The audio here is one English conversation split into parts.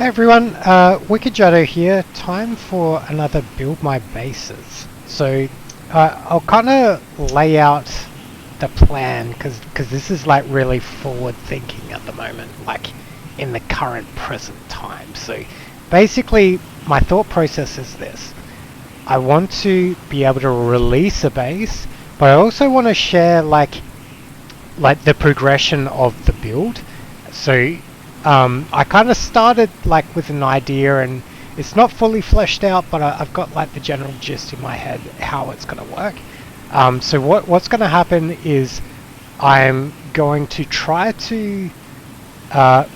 Hey everyone, Wicked Jutto here. Time for another build my bases. So I'll kind of lay out the plan because this is like really forward thinking at the moment, like in the current present time. So basically my thought process is this. I want to be able to release a base, but I also want to share like the progression of the build. So I kind of started like with an idea, and it's not fully fleshed out, but I've got like the general gist in my head how it's going to work. So what's going to happen is I'm going to try to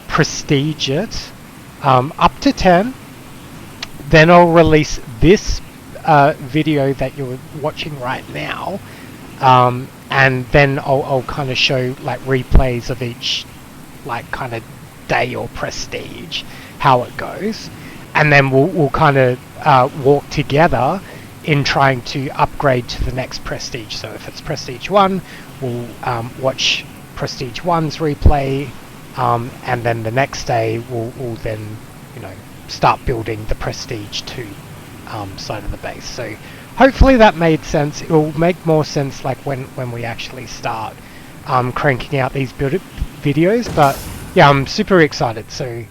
prestige it up to 10. Then I'll release this video that you're watching right now, and then I'll kind of show like replays of each like kind of day or prestige, how it goes, and then we'll kind of walk together in trying to upgrade to the next prestige. So if it's prestige 1, we'll watch prestige 1's replay, and then the next day we'll then start building the prestige 2 side of the base. So hopefully that made sense. It will make more sense like when we actually start cranking out these videos, but yeah, I'm super excited. So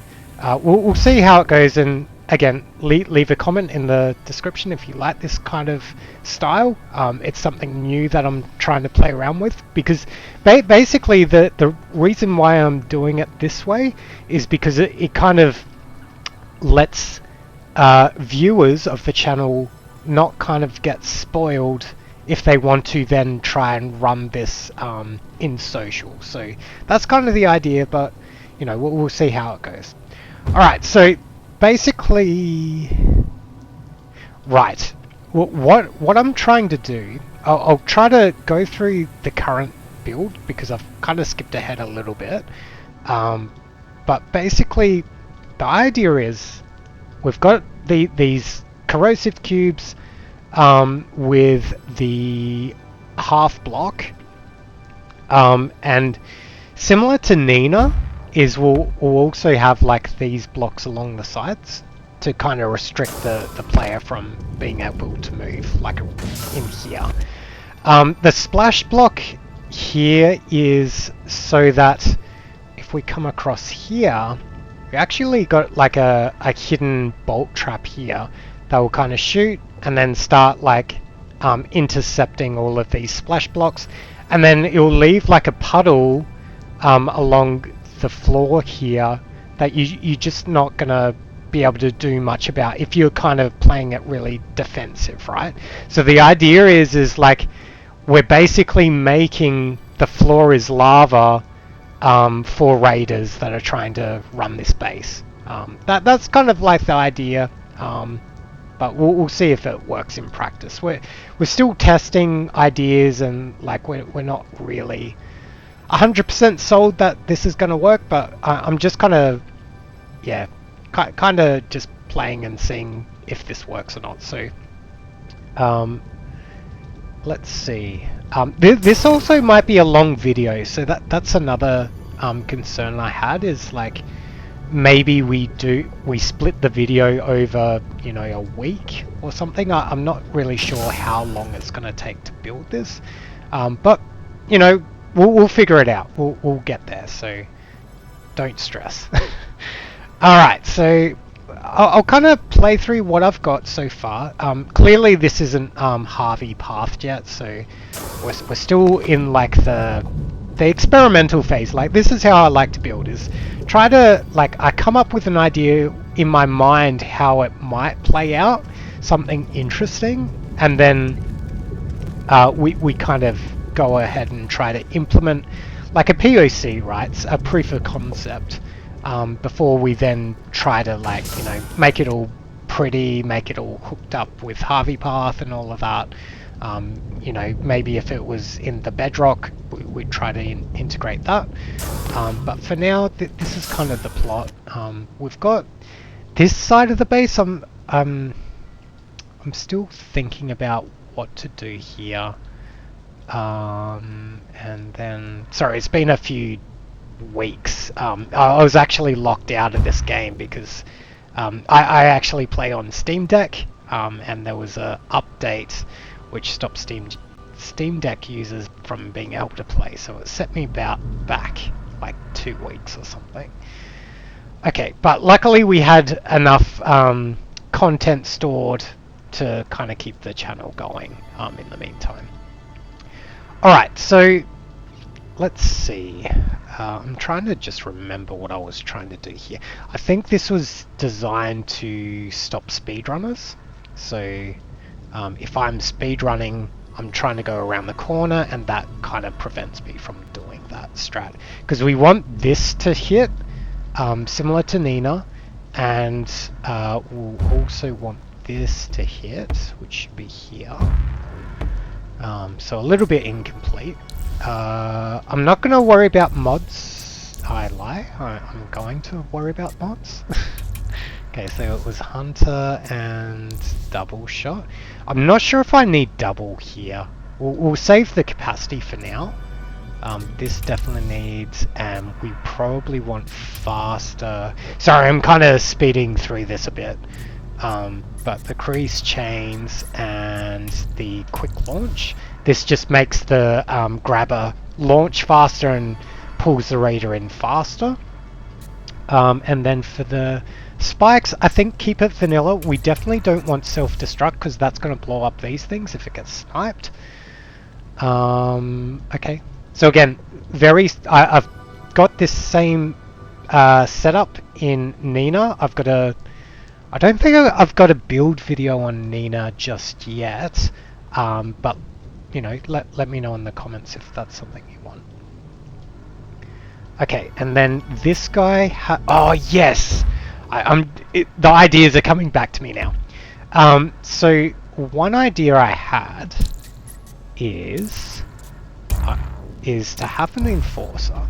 we'll see how it goes, and again, leave a comment in the description if you like this kind of style. It's something new that I'm trying to play around with, because basically the reason why I'm doing it this way is because it kind of lets viewers of the channel not kind of get spoiled if they want to then try and run this in social. So that's kind of the idea, but we'll see how it goes. Alright, so basically, right, what I'm trying to do, I'll try to go through the current build because I've kind of skipped ahead a little bit, but basically the idea is we've got these corrosive cubes with the half block, and similar to Neenah is we'll also have like these blocks along the sides to kind of restrict the player from being able to move like in here. The splash block here is so that if we come across here, we actually got like a hidden bolt trap here that will kind of shoot and then start like intercepting all of these splash blocks, and then it will leave like a puddle along the floor here that you're just not gonna be able to do much about if you're kind of playing it really defensive, right? So the idea is like we're basically making the floor is lava for raiders that are trying to run this base. That's kind of like the idea, but we'll see if it works in practice. We're still testing ideas, and like we're not really 100% sold that this is going to work, but I'm just kind of just playing and seeing if this works or not. So let's see. This also might be a long video, so that's another concern I had, is like maybe we split the video over a week or something. I'm not really sure how long it's going to take to build this, but we'll figure it out. We'll get there, so don't stress. Alright, so I'll kind of play through what I've got so far. Clearly this isn't Harvey pathed yet, so we're still in like the experimental phase. Like, this is how I like to build, is try to I come up with an idea in my mind how it might play out, something interesting, and then we kind of go ahead and try to implement like a POC, right? A proof of concept, before we then try to make it all pretty, make it all hooked up with Harvey Path and all of that. Maybe if it was in the bedrock, we'd try to integrate that. But for now, this is kind of the plot. We've got this side of the base. I'm still thinking about what to do here. And then, sorry, it's been a few weeks. I was actually locked out of this game because I actually play on Steam Deck, and there was a update which stopped Steam Deck users from being able to play, so it set me back like 2 weeks or something. Okay, but luckily we had enough content stored to kind of keep the channel going in the meantime. Alright, so let's see. I'm trying to just remember what I was trying to do here. I think this was designed to stop speedrunners. So if I'm speedrunning, I'm trying to go around the corner, and that kind of prevents me from doing that strat. Because we want this to hit, similar to Neenah, and we'll also want this to hit, which should be here. So a little bit incomplete. I'm not going to worry about mods. I lie. I'm going to worry about mods. Okay, so it was Hunter and double shot. I'm not sure if I need double here. We'll save the capacity for now. This definitely needs, and we probably want faster. Sorry, I'm kind of speeding through this a bit. But the crease chains and the quick launch, this just makes the grabber launch faster and pulls the raider in faster. And then for the spikes, I think keep it vanilla. We definitely don't want self-destruct because that's going to blow up these things if it gets sniped. Okay, so again, I've got this same setup in Neenah. I don't think I've got a build video on Neenah just yet, but you know, let me know in the comments if that's something you want. Okay, and then this guy. Oh yes, the ideas are coming back to me now. So one idea I had is to have an enforcer,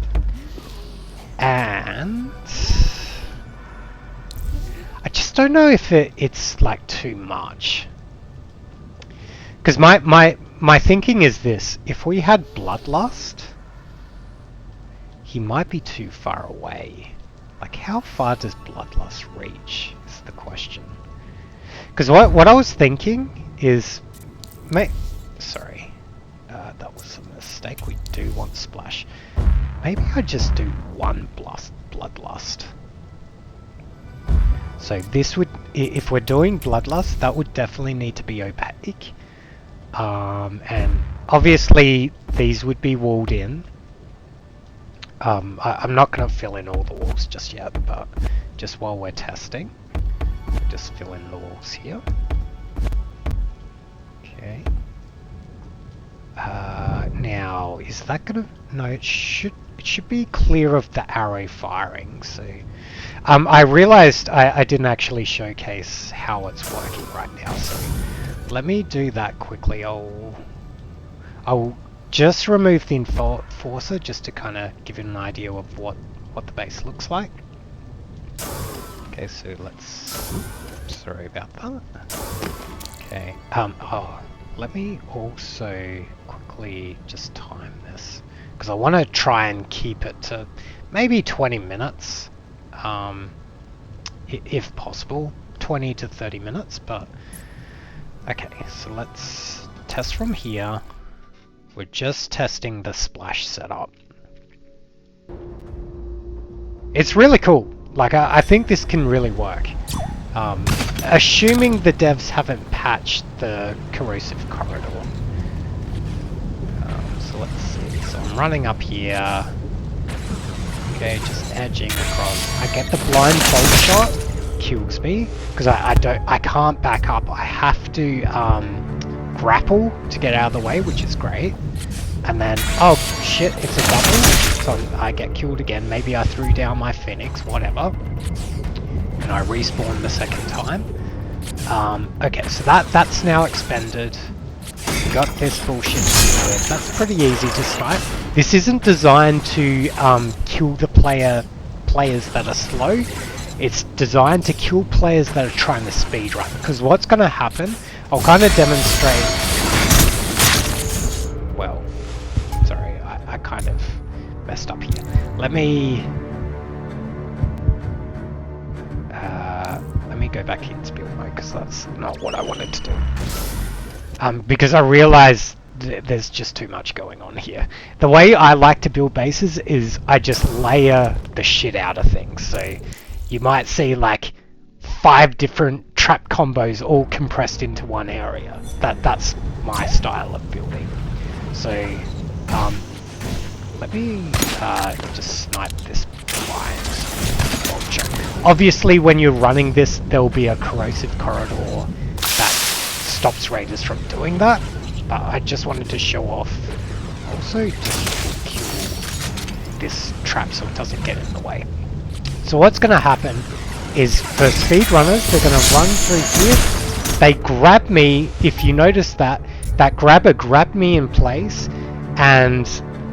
and I just don't know if it's like too much. Because my thinking is this: if we had Bloodlust, he might be too far away. Like, how far does Bloodlust reach is the question. Because what I was thinking is, sorry, that was a mistake. We do want Splash. Maybe I just do one Bloodlust. So this would, if we're doing Bloodlust, that would definitely need to be opaque. And obviously these would be walled in. I'm not going to fill in all the walls just yet, but just while we're testing, just fill in the walls here. Okay. Now, is that going to... No, it should be clear of the arrow firing. So, I realized I didn't actually showcase how it's working right now. So, let me do that quickly. I'll just remove the enforcer just to kind of give you an idea of what the base looks like. Okay, so let's... Sorry about that. Okay. Let me also quickly just time this, because I want to try and keep it to maybe 20 minutes, if possible, 20 to 30 minutes, but okay, so let's test from here. We're just testing the splash setup. It's really cool. Like, I think this can really work. Assuming the devs haven't patched the corrosive corridor. So let's see. So I'm running up here. Okay, just edging across. I get the blind bolt shot, kills me because I can't back up. I have to grapple to get out of the way, which is great. And then, oh shit, it's a double, so I get killed again. Maybe I threw down my Phoenix, whatever. And I respawn the second time. Okay, so that's now expended. Got this bullshit here. That's pretty easy to snipe. This isn't designed to kill the players that are slow. It's designed to kill players that are trying to speedrun. Because what's going to happen, I'll kind of demonstrate. Well, sorry, I kind of messed up here. Let me go back into build mode because that's not what I wanted to do. Because I realized there's just too much going on here. The way I like to build bases is I just layer the shit out of things. So you might see like 5 different trap combos all compressed into one area. That's my style of building. So let me just snipe this blind vulture. Obviously when you're running this there'll be a corrosive corridor that stops raiders from doing that, but I just wanted to show off. Also just kill this trap so it doesn't get in the way. So what's going to happen is for speedrunners, they're going to run through here. They grab me. If you notice that grabber grabbed me in place and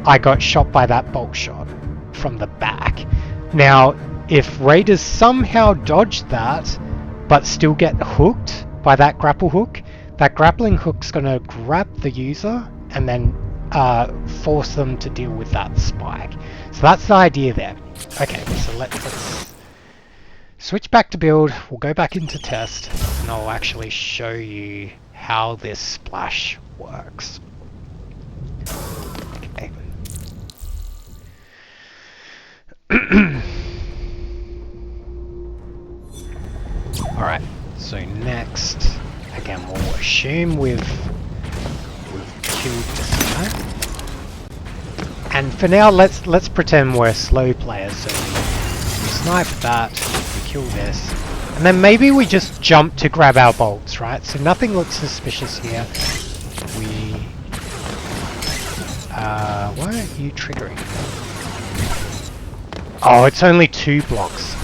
I got shot by that bolt shot from the back. Now if raiders somehow dodge that but still get hooked by that grapple hook, that grappling hook's going to grab the user and then force them to deal with that spike. So that's the idea there. Okay, so let's switch back to build. We'll go back into test and I'll actually show you how this splash works. Okay. Alright, so next, again we'll assume we've killed this guy. And for now let's pretend we're slow players, so we snipe that, we kill this, and then maybe we just jump to grab our bolts, right? So nothing looks suspicious here. Why aren't you triggering? Oh, it's only 2 blocks.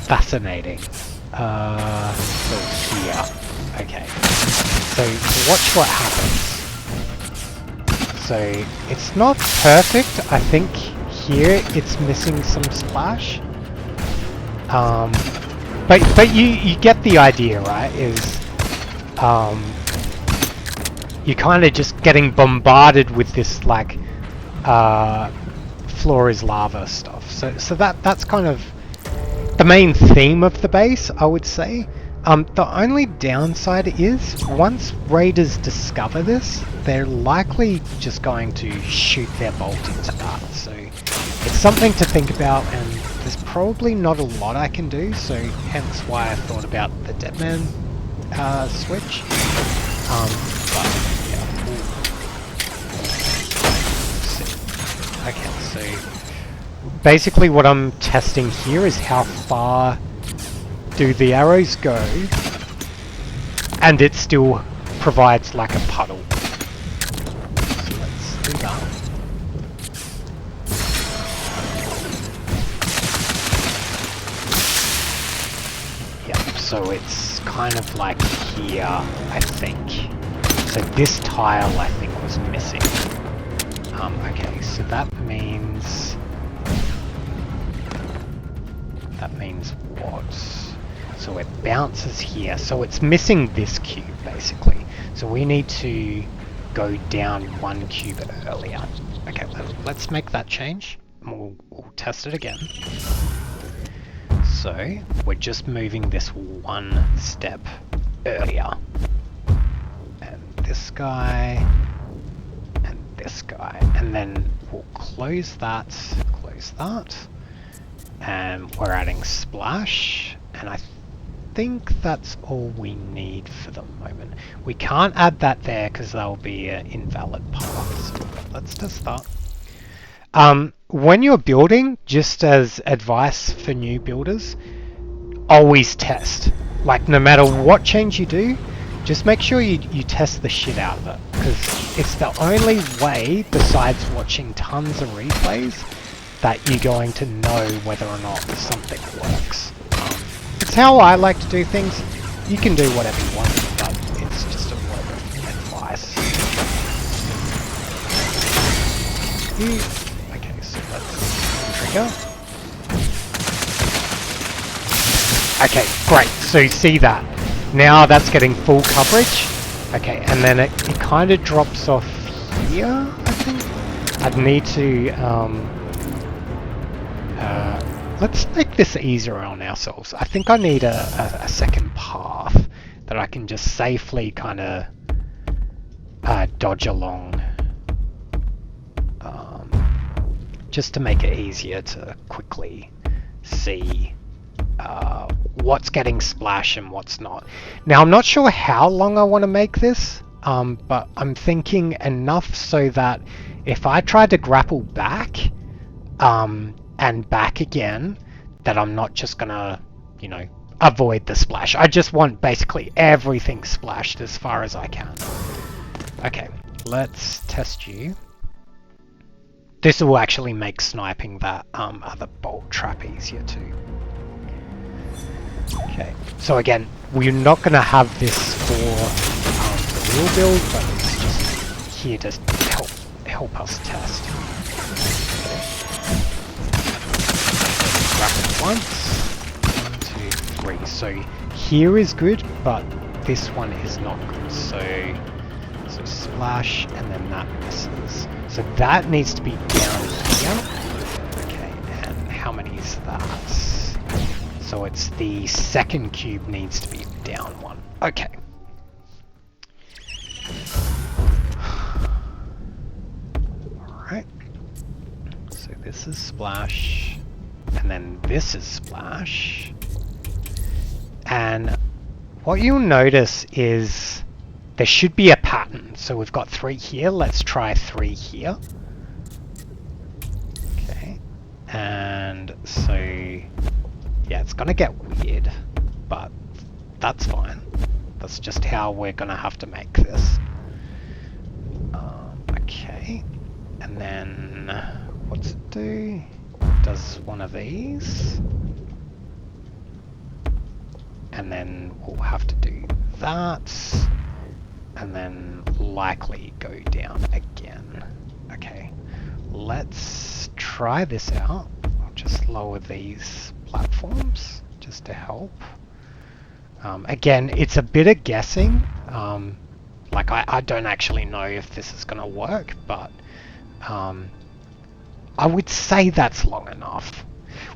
Fascinating. So here. Okay. So watch what happens. So it's not perfect. I think here it's missing some splash. But you get the idea, right? Is you're kind of just getting bombarded with this like floor is lava stuff. So that's kind of the main theme of the base, I would say. The only downside is once raiders discover this, they're likely just going to shoot their bolt into that. So it's something to think about, and there's probably not a lot I can do, so hence why I thought about the Deadman switch. But yeah. Okay, so basically what I'm testing here is how far do the arrows go, and it still provides like a puddle. So let's do that. Yep, so it's kind of like here, I think. So this tile I think was missing. Okay, so that means what? So it bounces here, so it's missing this cube basically. So we need to go down 1 cube earlier. Okay, let's make that change. We'll test it again. So we're just moving this 1 step earlier. And this guy, and this guy. And then we'll close that, and we're adding splash, and I think that's all we need for the moment. We can't add that there because that'll be an invalid path, so let's test that. When you're building, just as advice for new builders, always test. Like no matter what change you do, just make sure you test the shit out of it, because it's the only way, besides watching tons of replays, that you're going to know whether or not something works. It's how I like to do things. You can do whatever you want, but it's just a word of advice. Okay, so let's trigger. Okay, great. So you see that. Now that's getting full coverage. Okay, and then it kind of drops off here, I think. I'd need to let's make this easier on ourselves. I think I need a second path that I can just safely kind of dodge along, just to make it easier to quickly see what's getting splash and what's not. Now I'm not sure how long I want to make this, but I'm thinking enough so that if I try to grapple back and back again, that I'm not just gonna, you know, avoid the splash. I just want basically everything splashed as far as I can. Okay, let's test you. This will actually make sniping that other bolt trap easier too. Okay, so again, we're not going to have this for the real build, but it's just here to help us test. Okay. Grab it once, 1, 2, 3. So here is good, but this one is not good. So splash, and then that misses. So that needs to be down here. Okay, and how many is that? So it's the second cube needs to be down one. Okay. Alright. So this is splash, and then this is splash. And what you'll notice is there should be a pattern. So we've got 3 here. Let's try 3 here. Okay. And so, yeah, it's going to get weird, but that's fine. That's just how we're going to have to make this. Okay. And then, what's it do? It does one of these. And then we'll have to do that. And then likely go down again. Okay, let's try this out. I'll just lower these platforms just to help. Again, it's a bit of guessing. Like I don't actually know if this is going to work, but I would say that's long enough.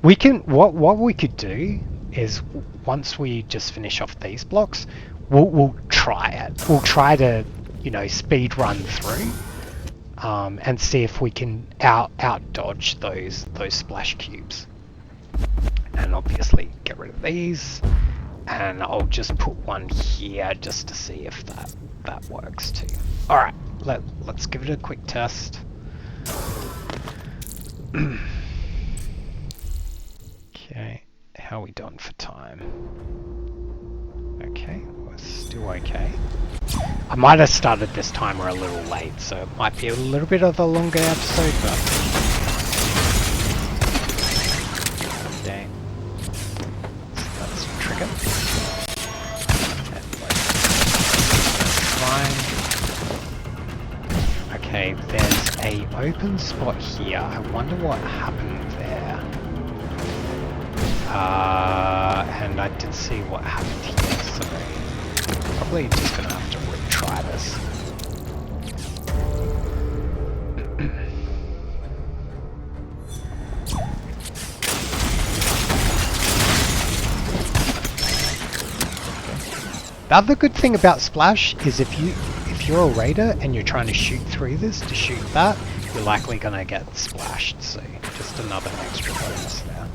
We can what we could do is once we just finish off these blocks, we'll try it. We'll try to, you know, speed run through and see if we can out dodge those splash cubes. And obviously get rid of these, and I'll just put one here just to see if that works too. All right, let's give it a quick test. Okay, how are we doing for time? Okay, we're still okay. I might have started this timer a little late, so it might be a little bit of a longer episode, but okay. So let's trigger. Fine. Okay, there's a open spot here. I wonder what happened there. And I did see what happened here, so probably just gonna have to retry this. The other good thing about Splash is if you're a raider and you're trying to shoot through this to shoot that, you're likely gonna get splashed, so just another extra bonus there.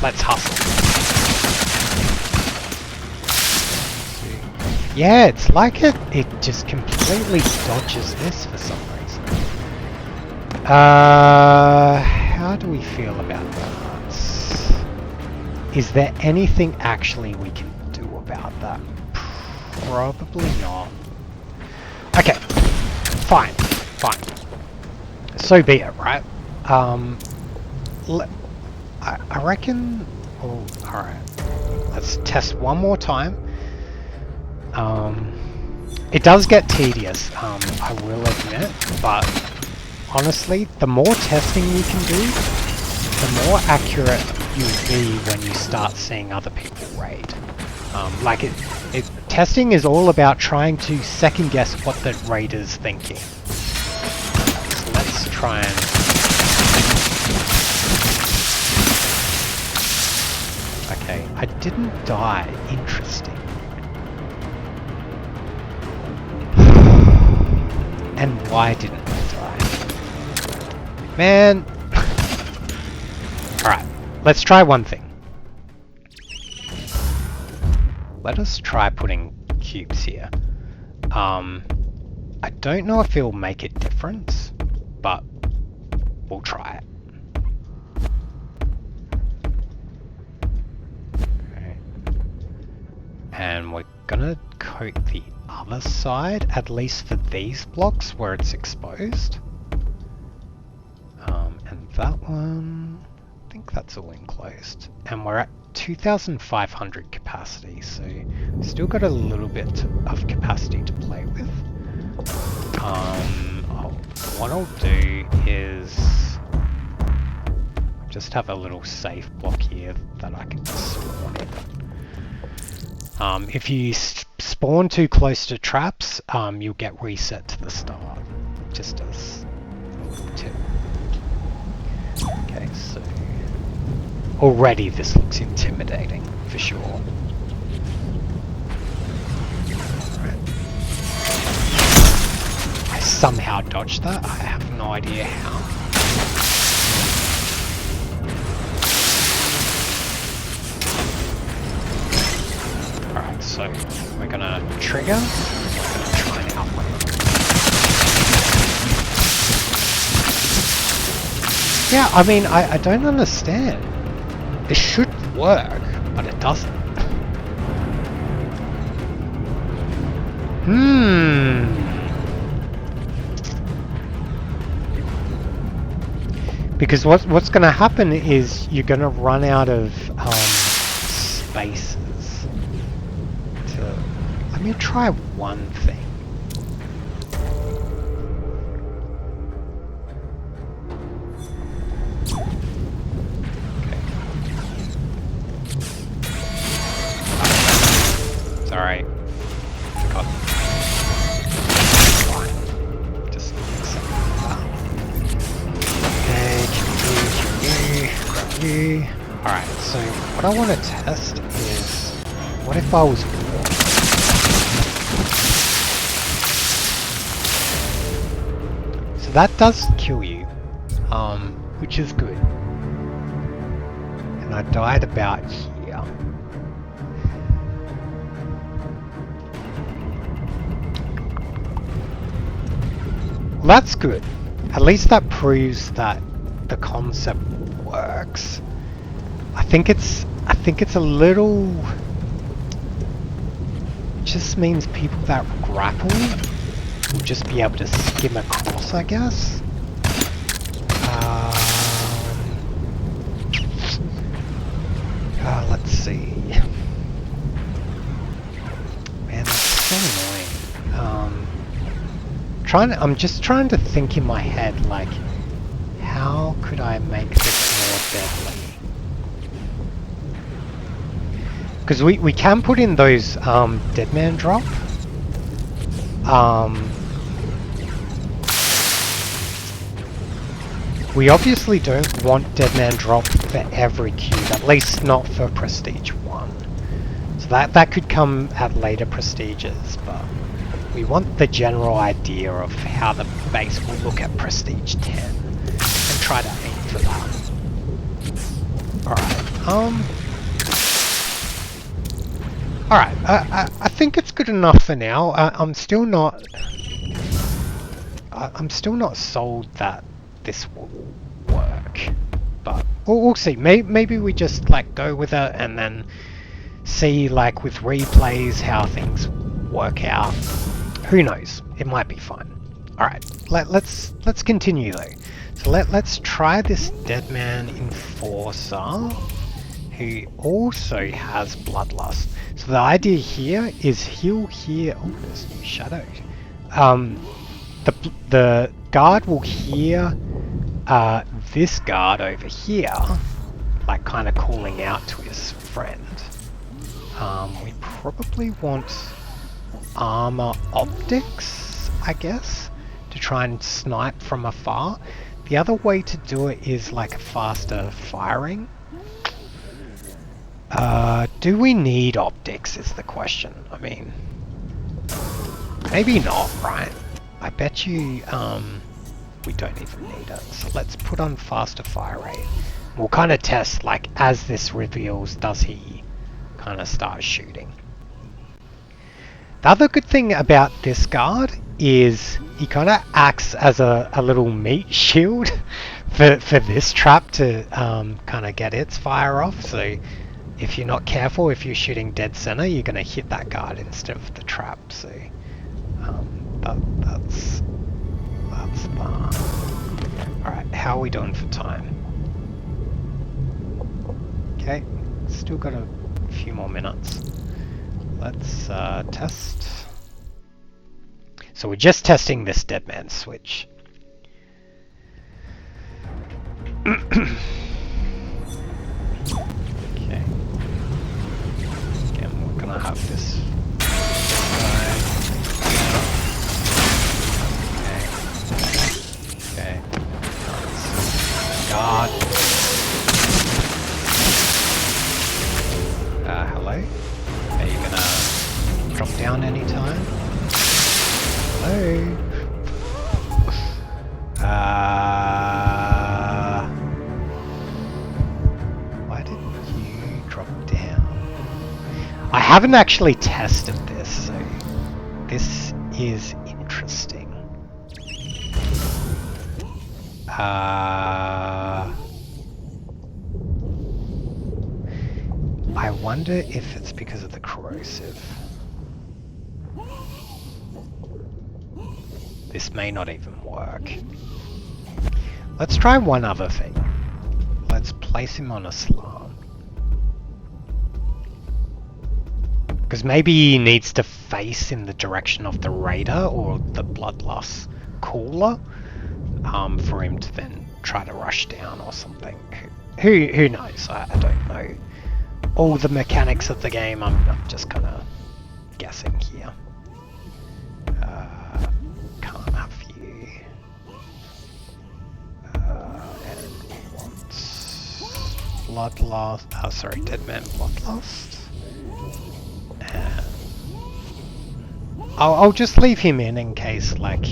Let's hustle. Yeah, it's like it just completely dodges this for some reason. How do we feel about that? Is there anything actually we can do about that? Probably not. Okay, fine. So be it, right? I reckon... Oh, alright. Let's test one more time. It does get tedious, I will admit, but honestly, the more testing you can do, the more accurate you'll be when you start seeing other people raid. Testing is all about trying to second guess what the raider's thinking. So let's try and... Okay, I didn't die. Interesting. And why didn't I die? Man! Alright, let's try one thing. Let us try putting cubes here. I don't know if it'll make a difference, but we'll try it. Okay. And we're gonna coat the other side, at least for these blocks where it's exposed. And that one, I think that's all enclosed. And we're at 2,500 capacity, so still got a little bit of capacity to play with. What I'll do is just have a little safe block here that I can just spawn in. If you spawn too close to traps, you'll get reset to the start, just as a tip. Okay, so already this looks intimidating, for sure. Right. I somehow dodged that, I have no idea how. Alright, so we're gonna trigger, we're gonna try and outrun it. Yeah, I mean, I don't understand. It should work, but it doesn't. Because what's going to happen is you're going to run out of spaces. Let me try one thing. Alright. Forgot. Fine. Just accept that. Okay, grab you. Alright, so what I want to test is, what if I was warm? So that does kill you, which is good. And I died about here. Well, that's good. At least that proves that the concept works. I think it's a little... It just means people that grapple will just be able to skim across, I guess. Let's see. Man, that's so annoying. I'm just trying to think in my head, like, how could I make this more deadly? Because we can put in those dead man drop. We obviously don't want dead man drop for every cube, at least not for prestige 1. So that could come at later prestiges, but we want the general idea of how the base will look at prestige 10 and try to aim for that. Alright, I think it's good enough for now. I'm still not sold that this will work, but we'll see. Maybe we just like go with it and then see, like, with replays how things work out. Who knows? It might be fun. Alright, let's continue though. So let's try this Deadman Enforcer, who also has Bloodlust. So the idea here is he'll hear... Oh, there's new shadow. The guard will hear this guard over here, like kind of calling out to his friend. We probably want armor optics, I guess, to try and snipe from afar. The other way to do it is like a faster firing. Do we need optics is the question. I mean, maybe not, right? I bet you we don't even need it. So let's put on faster fire rate. We'll kind of test, like, as this reveals, does he kind of start shooting? The other good thing about this guard is he kind of acts as a little meat shield for this trap to kind of get its fire off. So if you're not careful, if you're shooting dead center, you're going to hit that guard instead of the trap. So that's fun. Alright, how are we doing for time? Okay, still got a few more minutes. Let's test. So we're just testing this dead man switch. Okay. Again, we're gonna have this. Okay. God. Hello? Are you gonna drop down anytime? Hello? Why didn't you drop down? I haven't actually tested this, so this is interesting. I wonder if it's because of the corrosive. This may not even work. Let's try one other thing. Let's place him on a slant. Because maybe he needs to face in the direction of the raider or the bloodlust cooler for him to then try to rush down or something. Who knows? I don't know all the mechanics of the game. I'm just kind of guessing here. Can't have you. And wants bloodlust. Sorry, dead man bloodlust. And I'll just leave him in case, like,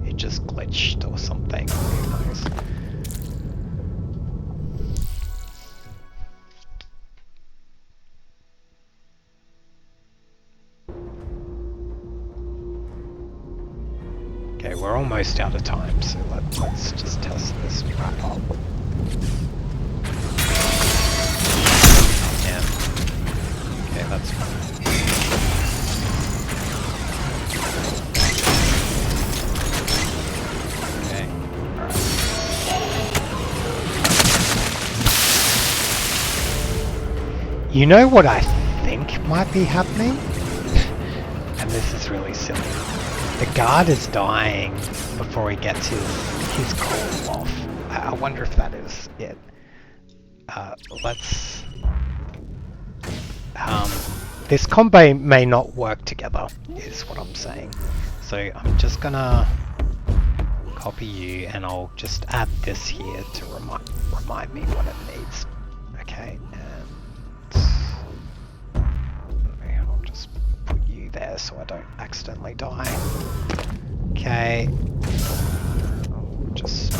it just glitched or something. Who knows? Okay, we're almost out of time, so let's just test this right up. Yeah. Okay, that's fine. Okay, alright. You know what I think might be happening? And this is really silly. The guard is dying before he gets his call off. I wonder if that is it. Let's... this combo may not work together, is what I'm saying. So I'm just gonna copy you and I'll just add this here to remind me what it needs. Okay, and I'll just put you there so I don't accidentally die. Okay. I'll just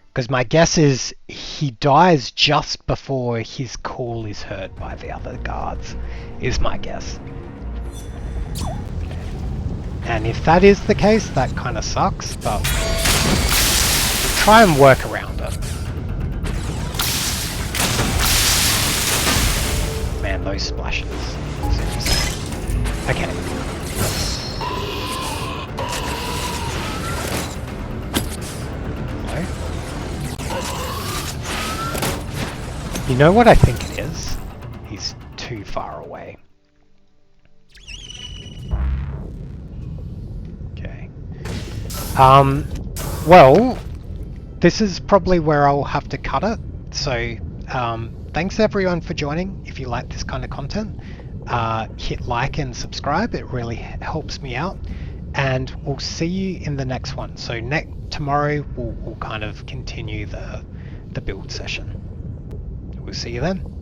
because my guess is he dies just before his call is heard by the other guards, is my guess. And if that is the case, that kind of sucks, but we'll try and work around it. Man, those splashes. Okay. Hello? You know what I think it is? He's too far away. Okay. Well, this is probably where I'll have to cut it. So, thanks everyone for joining. If you like this kind of content, hit like and subscribe. It really helps me out. And we'll see you in the next one. So tomorrow we'll kind of continue the build session. We'll see you then.